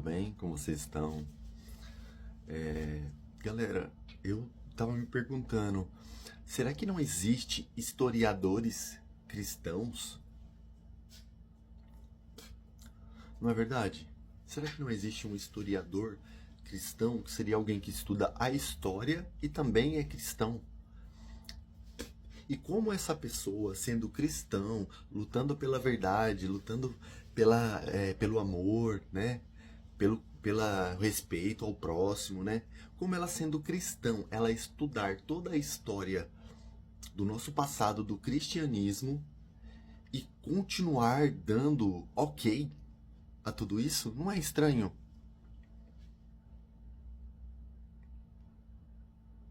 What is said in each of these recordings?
bem? Como vocês estão? Galera, eu tava me perguntando, será que não existe historiadores cristãos? Não é verdade? Será que não existe um historiador cristão que seria alguém que estuda a história e também é cristão? E como essa pessoa, sendo cristão, lutando pela verdade, lutando pelo amor, né? Pela respeito ao próximo, né? Como ela sendo cristão, ela estudar toda a história do nosso passado, do cristianismo, e continuar dando ok a tudo isso, não é estranho?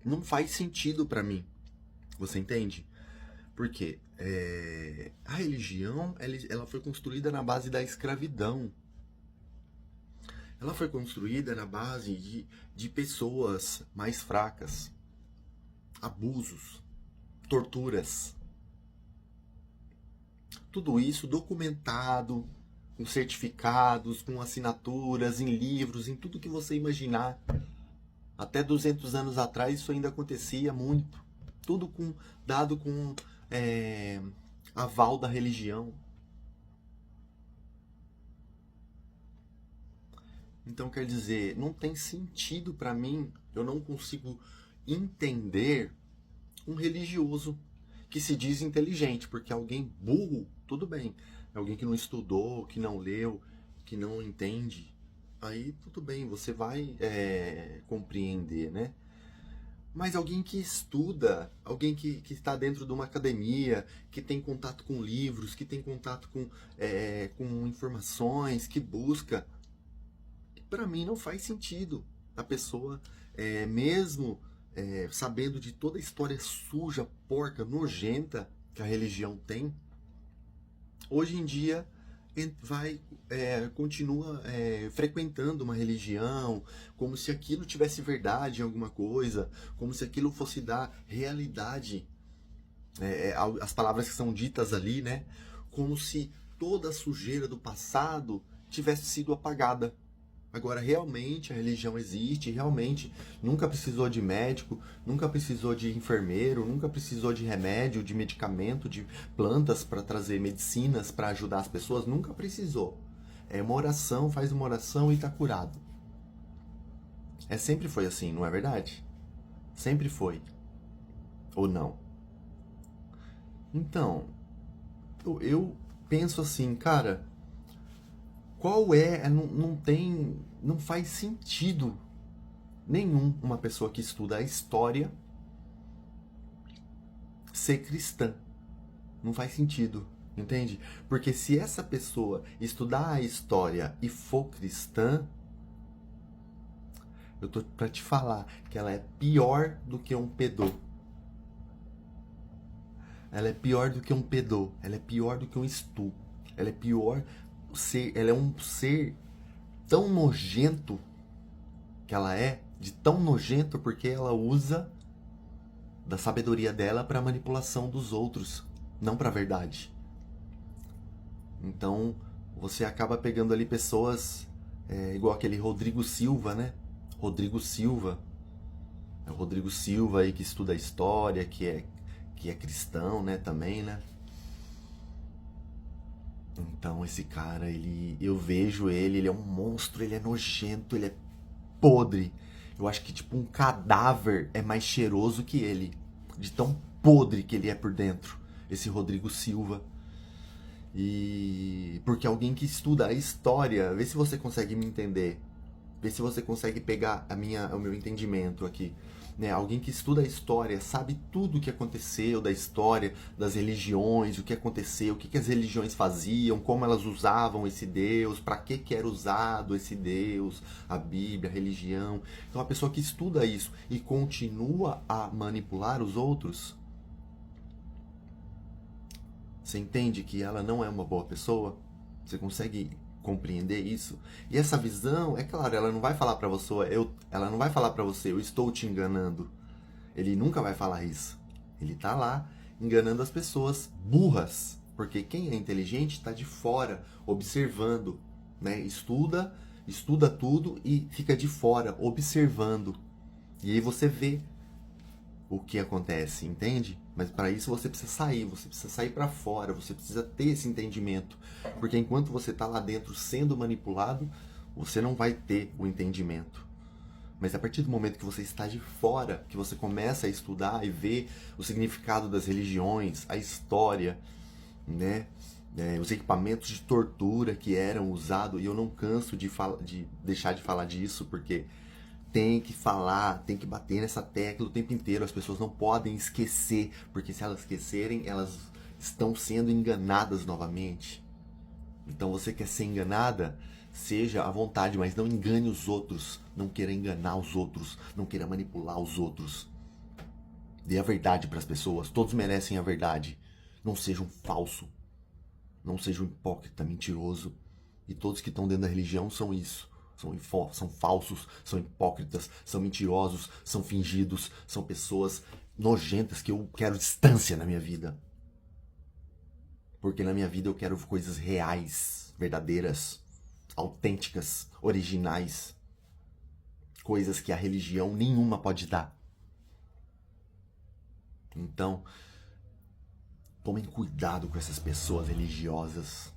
Não faz sentido pra mim, você entende? Porque a religião ela foi construída na base da escravidão. Ela foi construída na base de pessoas mais fracas, abusos, torturas. Tudo isso documentado, com certificados, com assinaturas, em livros, em tudo que você imaginar. Até 200 anos atrás isso ainda acontecia muito. Tudo dado com aval da religião. Então quer dizer, não tem sentido para mim, eu não consigo entender um religioso que se diz inteligente, porque alguém burro, tudo bem. Alguém que não estudou, que não leu, que não entende, aí tudo bem, você vai compreender, né? Mas alguém que estuda, alguém que está dentro de uma academia, que tem contato com livros, que tem contato com informações, que busca, para mim não faz sentido a pessoa, mesmo sabendo de toda a história suja, porca, nojenta que a religião tem, hoje em dia continua frequentando uma religião, como se aquilo tivesse verdade em alguma coisa, como se aquilo fosse dar realidade, as palavras que são ditas ali, né? Como se toda a sujeira do passado tivesse sido apagada. Agora, realmente a religião existe, realmente nunca precisou de médico, nunca precisou de enfermeiro, nunca precisou de remédio, de medicamento, de plantas para trazer medicinas para ajudar as pessoas, nunca precisou. É uma oração, faz uma oração e está curado. Sempre foi assim, não é verdade? Sempre foi. Ou não? Então, eu penso assim, cara, qual não faz sentido nenhum uma pessoa que estuda a história ser cristã. Não faz sentido, entende? Porque se essa pessoa estudar a história e for cristã, eu tô pra te falar que ela é pior do que um pedô. Ela é pior do que um pedô. Ela é pior do que um estu. Ela é pior. Ela é um ser tão nojento que ela é, de tão nojento porque ela usa da sabedoria dela para manipulação dos outros, não para a verdade. Então você acaba pegando ali pessoas igual aquele Rodrigo Silva, né? Rodrigo Silva. É o Rodrigo Silva aí que estuda a história, que é cristão, né? Também, né? Então esse cara, eu vejo ele é um monstro, ele é nojento, ele é podre. Eu acho que tipo um cadáver é mais cheiroso que ele, de tão podre que ele é por dentro, esse Rodrigo Silva. E porque alguém que estuda a história, vê se você consegue me entender, vê se você consegue pegar o meu entendimento aqui. Né? Alguém que estuda a história, sabe tudo o que aconteceu da história, das religiões, o que aconteceu, o que as religiões faziam, como elas usavam esse Deus, para que era usado esse Deus, a Bíblia, a religião. Então a pessoa que estuda isso e continua a manipular os outros, você entende que ela não é uma boa pessoa? Você consegue compreender isso? E essa visão, é claro, ela não vai falar para você, ela não vai falar para você, eu estou te enganando. Ele nunca vai falar isso. Ele tá lá enganando as pessoas burras, porque quem é inteligente está de fora, observando, né? Estuda estuda tudo e fica de fora, observando. E aí você vê o que acontece, entende? Mas para isso você precisa sair para fora, você precisa ter esse entendimento. Porque enquanto você está lá dentro sendo manipulado, você não vai ter o entendimento. Mas a partir do momento que você está de fora, que você começa a estudar e ver o significado das religiões, a história, né? Os equipamentos de tortura que eram usados, e eu não canso de deixar de falar disso, porque tem que falar, tem que bater nessa tecla o tempo inteiro. As pessoas não podem esquecer, porque se elas esquecerem, elas estão sendo enganadas novamente. Então você quer ser enganada? Seja à vontade, mas não engane os outros. Não queira enganar os outros. Não queira manipular os outros. Dê a verdade para as pessoas. Todos merecem a verdade. Não seja um falso. Não seja um hipócrita, mentiroso. E todos que estão dentro da religião são isso. São falsos, são hipócritas, são mentirosos, são fingidos, são pessoas nojentas que eu quero distância na minha vida. Porque na minha vida eu quero coisas reais, verdadeiras, autênticas, originais. Coisas que a religião nenhuma pode dar. Então, tomem cuidado com essas pessoas religiosas.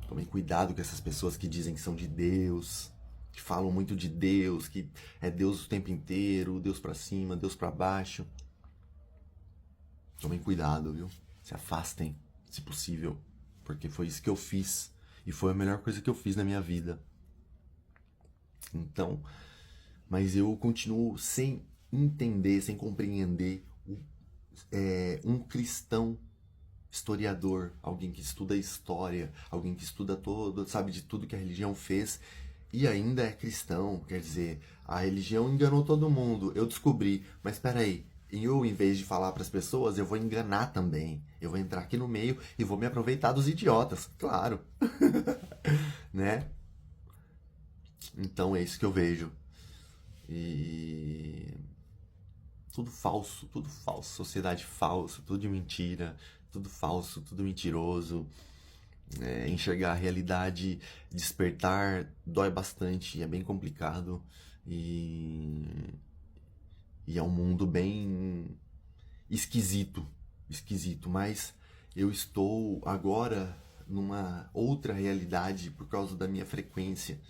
Tomem cuidado com essas pessoas que dizem que são de Deus, que falam muito de Deus, que é Deus o tempo inteiro, Deus pra cima, Deus pra baixo. Tomem cuidado, viu? Se afastem, se possível, porque foi isso que eu fiz e foi a melhor coisa que eu fiz na minha vida. Então, mas eu continuo sem entender, sem compreender um cristão historiador, alguém que estuda história, alguém que estuda sabe de tudo que a religião fez e ainda é cristão. Quer dizer, a religião enganou todo mundo, eu descobri, mas espera aí, eu, em vez de falar para as pessoas, eu vou enganar também. Eu vou entrar aqui no meio e vou me aproveitar dos idiotas, claro. Né? Então é isso que eu vejo. E tudo falso, sociedade falsa, tudo de mentira, tudo falso, tudo mentiroso. Enxergar a realidade, despertar, dói bastante, é bem complicado. E é um mundo bem esquisito, mas eu estou agora numa outra realidade por causa da minha frequência.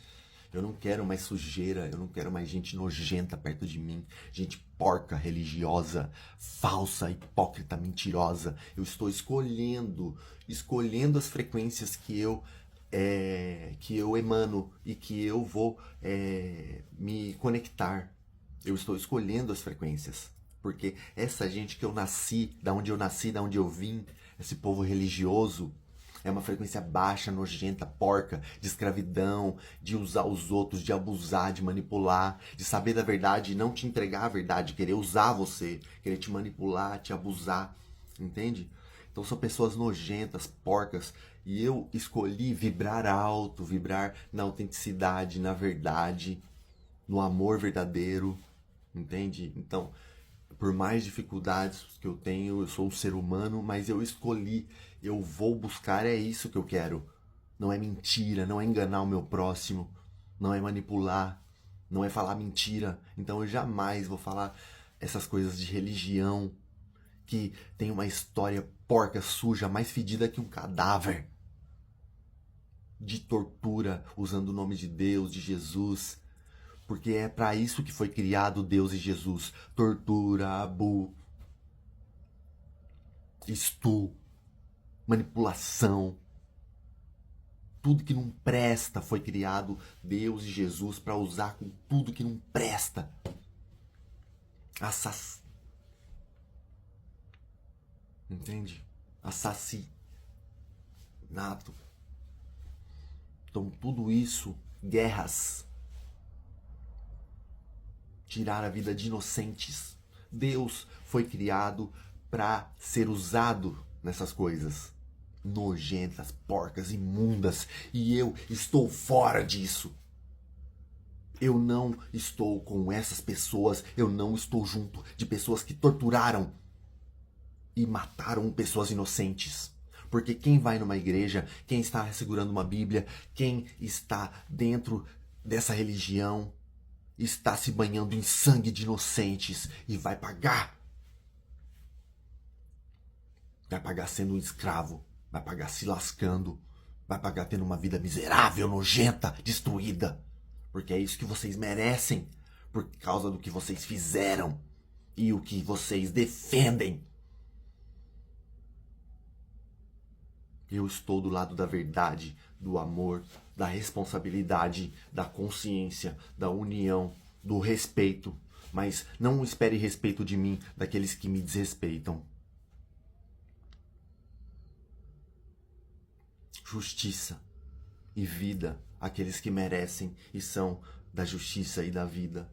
Eu não quero mais sujeira, eu não quero mais gente nojenta perto de mim, gente porca, religiosa, falsa, hipócrita, mentirosa. Eu estou escolhendo as frequências que eu emano e que eu vou me conectar. Eu estou escolhendo as frequências, porque essa gente que eu nasci, da onde eu vim, esse povo religioso, é uma frequência baixa, nojenta, porca, de escravidão, de usar os outros, de abusar, de manipular, de saber da verdade e não te entregar a verdade, querer usar você, querer te manipular, te abusar, entende? Então são pessoas nojentas, porcas, e eu escolhi vibrar alto, vibrar na autenticidade, na verdade, no amor verdadeiro, entende? Então, por mais dificuldades que eu tenho, eu sou um ser humano, mas eu escolhi, eu vou buscar, é isso que eu quero. Não é mentira, não é enganar o meu próximo, não é manipular, não é falar mentira. Então eu jamais vou falar essas coisas de religião, que tem uma história porca, suja, mais fedida que um cadáver. De tortura, usando o nome de Deus, de Jesus. Porque é para isso que foi criado Deus e Jesus. Tortura, abu, manipulação. Tudo que não presta foi criado Deus e Jesus para usar com tudo que não presta. Entende? Assassinato. Então tudo isso, guerras, tirar a vida de inocentes. Deus foi criado para ser usado nessas coisas nojentas, porcas, imundas, e eu estou fora disso. Eu não estou com essas pessoas, eu não estou junto de pessoas que torturaram e mataram pessoas inocentes. Porque quem vai numa igreja, quem está segurando uma Bíblia, quem está dentro dessa religião está se banhando em sangue de inocentes e vai pagar. Vai pagar sendo um escravo, vai pagar se lascando, vai pagar tendo uma vida miserável, nojenta, destruída. Porque é isso que vocês merecem, por causa do que vocês fizeram e o que vocês defendem. Eu estou do lado da verdade, do amor, da responsabilidade, da consciência, da união, do respeito. Mas não espere respeito de mim, daqueles que me desrespeitam. Justiça e vida, aqueles que merecem e são da justiça e da vida.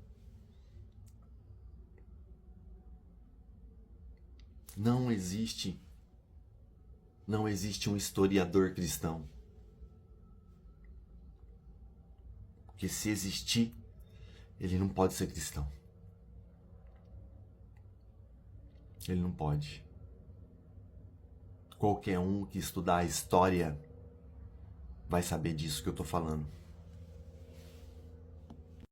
Não existe um historiador cristão. Porque se existir, ele não pode ser cristão. Ele não pode. Qualquer um que estudar a história vai saber disso que eu tô falando.